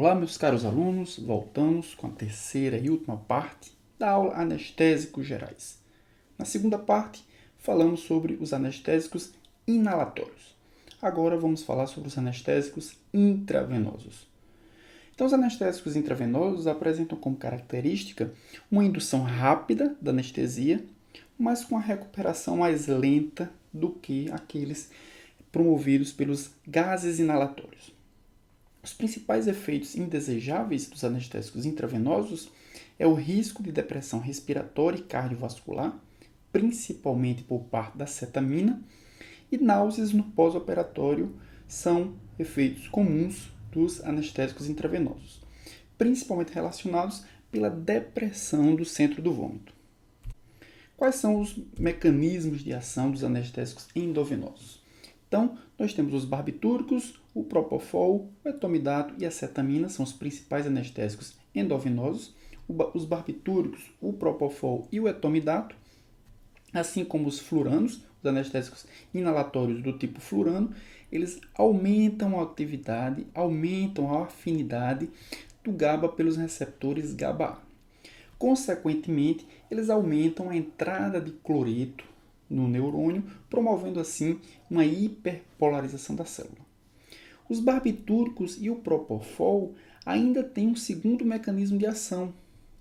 Olá, meus caros alunos, voltamos com a terceira e última parte da aula Anestésicos Gerais. Na segunda parte, falamos sobre os anestésicos inalatórios. Agora vamos falar sobre os anestésicos intravenosos. Então, os anestésicos intravenosos apresentam como característica uma indução rápida da anestesia, mas com a recuperação mais lenta do que aqueles promovidos pelos gases inalatórios. Os principais efeitos indesejáveis dos anestésicos intravenosos é o risco de depressão respiratória e cardiovascular, principalmente por parte da cetamina, e náuseas no pós-operatório são efeitos comuns dos anestésicos intravenosos, principalmente relacionados pela depressão do centro do vômito. Quais são os mecanismos de ação dos anestésicos endovenosos? Então, nós temos os barbitúricos, o propofol, o etomidato e a cetamina, são os principais anestésicos endovenosos. Os barbitúricos, o propofol e o etomidato, assim como os fluranos, os anestésicos inalatórios do tipo flurano, eles aumentam a atividade, aumentam a afinidade do GABA pelos receptores GABA-A. Consequentemente, eles aumentam a entrada de cloreto no neurônio, promovendo assim uma hiperpolarização da célula. Os barbitúricos e o propofol ainda têm um segundo mecanismo de ação.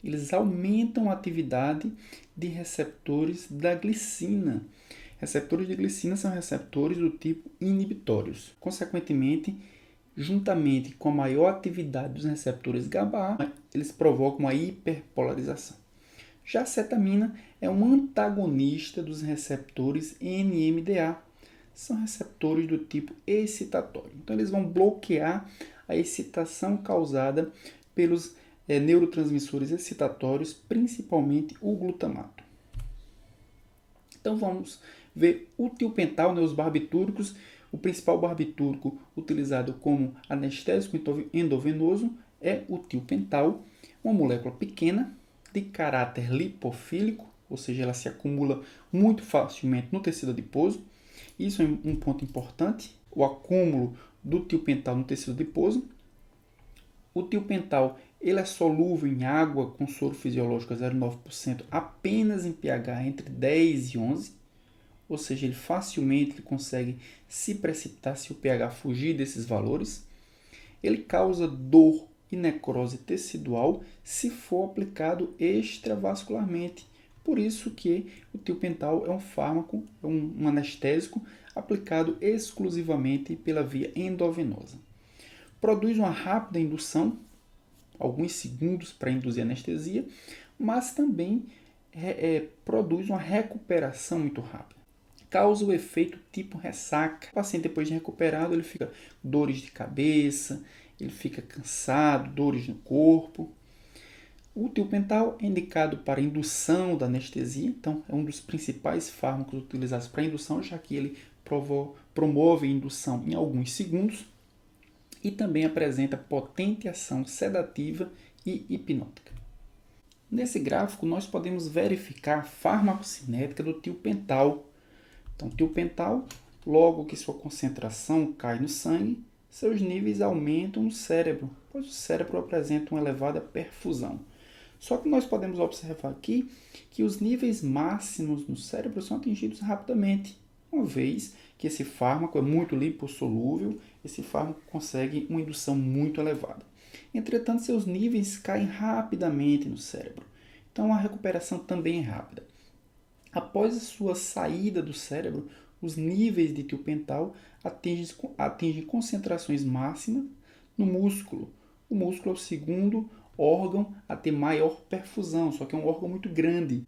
Eles aumentam a atividade de receptores da glicina. Receptores de glicina são receptores do tipo inibitórios. Consequentemente, juntamente com a maior atividade dos receptores GABA-A, eles provocam uma hiperpolarização. Já a cetamina é um antagonista dos receptores NMDA. São receptores do tipo excitatório. Então, eles vão bloquear a excitação causada pelos neurotransmissores excitatórios, principalmente o glutamato. Então, vamos ver o tiopental, os barbitúricos. O principal barbitúrico utilizado como anestésico endovenoso é o tiopental, uma molécula pequena, de caráter lipofílico, ou seja, ela se acumula muito facilmente no tecido adiposo. Isso é um ponto importante, o acúmulo do tiopental no tecido adiposo. O tiopental ele é solúvel em água com soro fisiológico a 0,9% apenas em pH entre 10 e 11, ou seja, ele facilmente consegue se precipitar se o pH fugir desses valores. Ele causa dor e necrose tecidual se for aplicado extravascularmente. Por isso que o tiopental é um fármaco, é um anestésico aplicado exclusivamente pela via endovenosa. Produz uma rápida indução, alguns segundos para induzir anestesia, mas também produz uma recuperação muito rápida. Causa o efeito tipo ressaca. O paciente, depois de recuperado, ele fica com dores de cabeça, ele fica cansado, dores no corpo. O tiopental é indicado para indução da anestesia, então é um dos principais fármacos utilizados para indução, já que ele promove a indução em alguns segundos e também apresenta potente ação sedativa e hipnótica. Nesse gráfico, nós podemos verificar a farmacocinética do tiopental. Então, tiopental, logo que sua concentração cai no sangue, seus níveis aumentam no cérebro, pois o cérebro apresenta uma elevada perfusão. Só que nós podemos observar aqui que os níveis máximos no cérebro são atingidos rapidamente, uma vez que esse fármaco é muito lipossolúvel, esse fármaco consegue uma indução muito elevada. Entretanto, seus níveis caem rapidamente no cérebro, então a recuperação também é rápida. Após a sua saída do cérebro, os níveis de tiopental atingem concentrações máximas no músculo. O músculo é o segundo órgão a ter maior perfusão, só que é um órgão muito grande.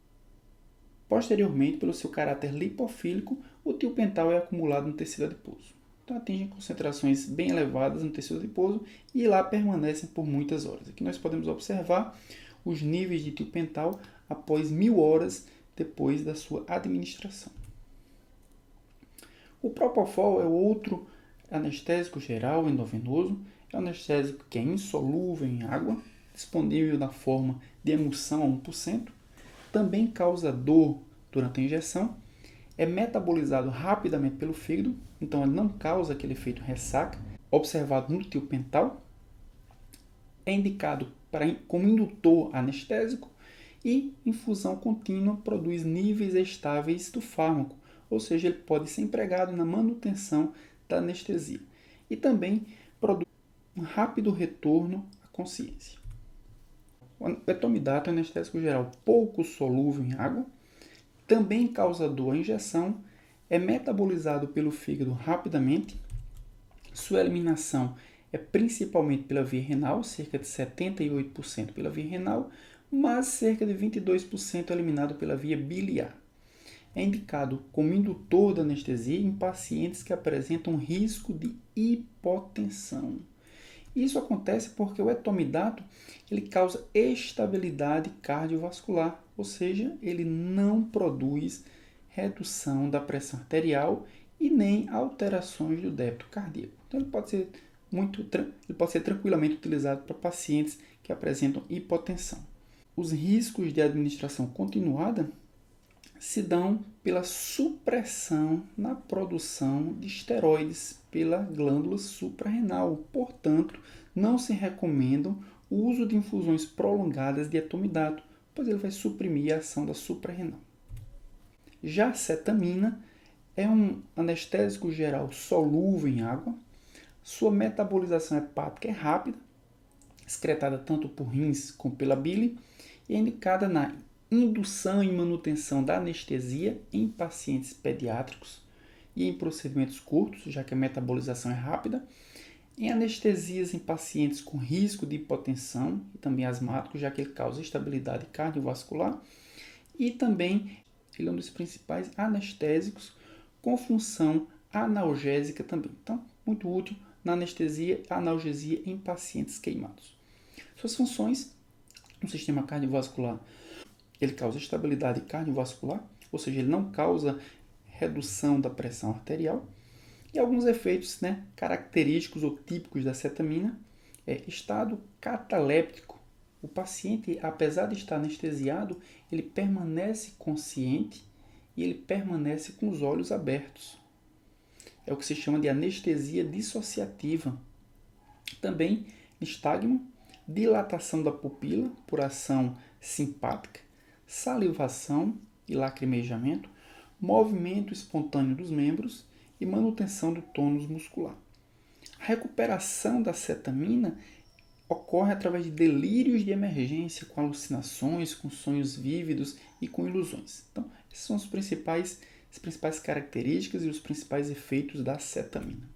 Posteriormente, pelo seu caráter lipofílico, o tiopental é acumulado no tecido adiposo. Então, atingem concentrações bem elevadas no tecido adiposo e lá permanecem por muitas horas. Aqui nós podemos observar os níveis de tiopental após 1000 horas depois da sua administração. O propofol é outro anestésico geral endovenoso, é um anestésico que é insolúvel em água, disponível na forma de emulsão a 1%, também causa dor durante a injeção, é metabolizado rapidamente pelo fígado, então ele não causa aquele efeito ressaca, observado no tiopental. É indicado como indutor anestésico e infusão contínua produz níveis estáveis do fármaco, ou seja, ele pode ser empregado na manutenção da anestesia. E também produz um rápido retorno à consciência. O etomidato é um anestésico geral pouco solúvel em água, também causador à injeção, é metabolizado pelo fígado rapidamente, sua eliminação é principalmente pela via renal, cerca de 78% pela via renal, mas cerca de 22% é eliminado pela via biliar. É indicado como indutor da anestesia em pacientes que apresentam risco de hipotensão. Isso acontece porque o etomidato ele causa estabilidade cardiovascular, ou seja, ele não produz redução da pressão arterial e nem alterações do débito cardíaco. Então ele pode ser tranquilamente utilizado para pacientes que apresentam hipotensão. Os riscos de administração continuada se dão pela supressão na produção de esteroides pela glândula suprarrenal. Portanto, não se recomenda o uso de infusões prolongadas de etomidato, pois ele vai suprimir a ação da suprarrenal. Já a cetamina é um anestésico geral solúvel em água. Sua metabolização hepática é rápida, excretada tanto por rins como pela bile, e é indicada na indução e manutenção da anestesia em pacientes pediátricos e em procedimentos curtos, já que a metabolização é rápida, em anestesias em pacientes com risco de hipotensão e também asmáticos, já que ele causa estabilidade cardiovascular, e também ele é um dos principais anestésicos com função analgésica também. Então, muito útil na anestesia e analgesia em pacientes queimados. Suas funções no sistema cardiovascular: ele causa estabilidade cardiovascular, ou seja, ele não causa redução da pressão arterial. E alguns efeitos característicos ou típicos da cetamina é estado cataléptico. O paciente, apesar de estar anestesiado, ele permanece consciente e ele permanece com os olhos abertos. É o que se chama de anestesia dissociativa. Também nistagmo, dilatação da pupila por ação simpática, salivação e lacrimejamento, movimento espontâneo dos membros e manutenção do tônus muscular. A recuperação da cetamina ocorre através de delírios de emergência, com alucinações, com sonhos vívidos e com ilusões. Então, essas são as principais características e os principais efeitos da cetamina.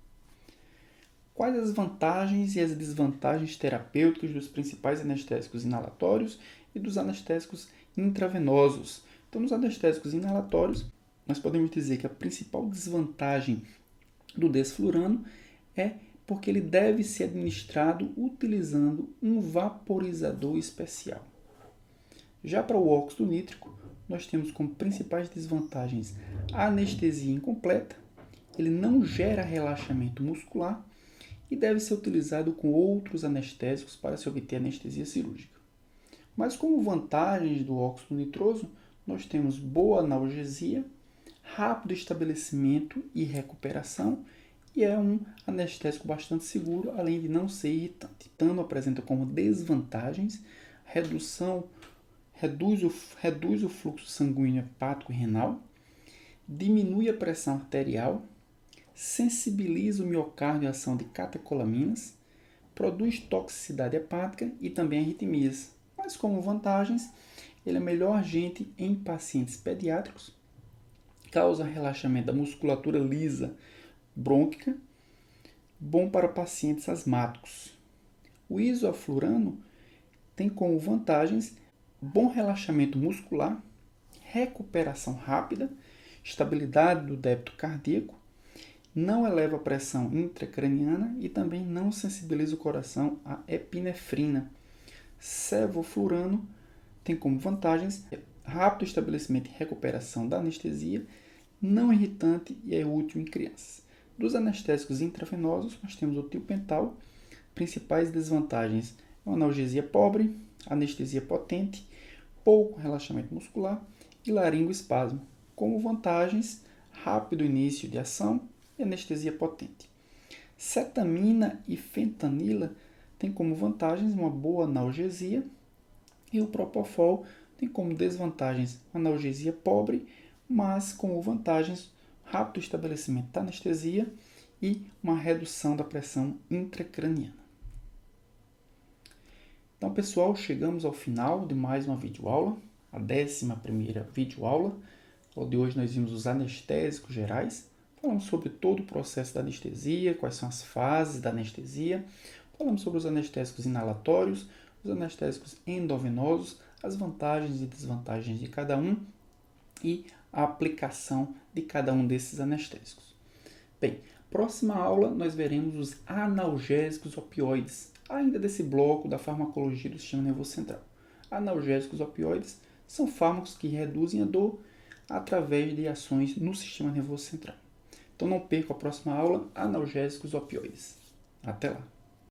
Quais as vantagens e as desvantagens terapêuticas dos principais anestésicos inalatórios e dos anestésicos intravenosos? Então, nos anestésicos inalatórios, nós podemos dizer que a principal desvantagem do desflurano é porque ele deve ser administrado utilizando um vaporizador especial. Já para o óxido nítrico, nós temos como principais desvantagens a anestesia incompleta, ele não gera relaxamento muscular e deve ser utilizado com outros anestésicos para se obter anestesia cirúrgica. Mas como vantagens do óxido nitroso, nós temos boa analgesia, rápido estabelecimento e recuperação, e é um anestésico bastante seguro, além de não ser irritante. Então, apresenta como desvantagens reduz o fluxo sanguíneo hepático e renal, diminui a pressão arterial, sensibiliza o miocárdio à ação de catecolaminas, produz toxicidade hepática e também arritmias. Mas como vantagens, ele é melhor agente em pacientes pediátricos, causa relaxamento da musculatura lisa brônquica, bom para pacientes asmáticos. O isoaflurano tem como vantagens bom relaxamento muscular, recuperação rápida, estabilidade do débito cardíaco, não eleva a pressão intracraniana e também não sensibiliza o coração à epinefrina. Sevoflurano tem como vantagens rápido estabelecimento e recuperação da anestesia, não irritante e é útil em crianças. Dos anestésicos intravenosos, nós temos o tiopental. Principais desvantagens: uma analgesia pobre, anestesia potente, pouco relaxamento muscular e laringoespasmo. Como vantagens: rápido início de ação e anestesia potente. Cetamina e fentanila tem como vantagens uma boa analgesia e o Propofol tem como desvantagens uma analgesia pobre, mas como vantagens rápido estabelecimento da anestesia e uma redução da pressão intracraniana. Então, pessoal, chegamos ao final de mais uma videoaula, a 11ª videoaula. De hoje nós vimos os anestésicos gerais, falamos sobre todo o processo da anestesia, quais são as fases da anestesia, falamos sobre os anestésicos inalatórios, os anestésicos endovenosos, as vantagens e desvantagens de cada um e a aplicação de cada um desses anestésicos. Bem, próxima aula nós veremos os analgésicos opioides, ainda desse bloco da farmacologia do sistema nervoso central. Analgésicos opioides são fármacos que reduzem a dor através de ações no sistema nervoso central. Então não perca a próxima aula, analgésicos opioides. Até lá!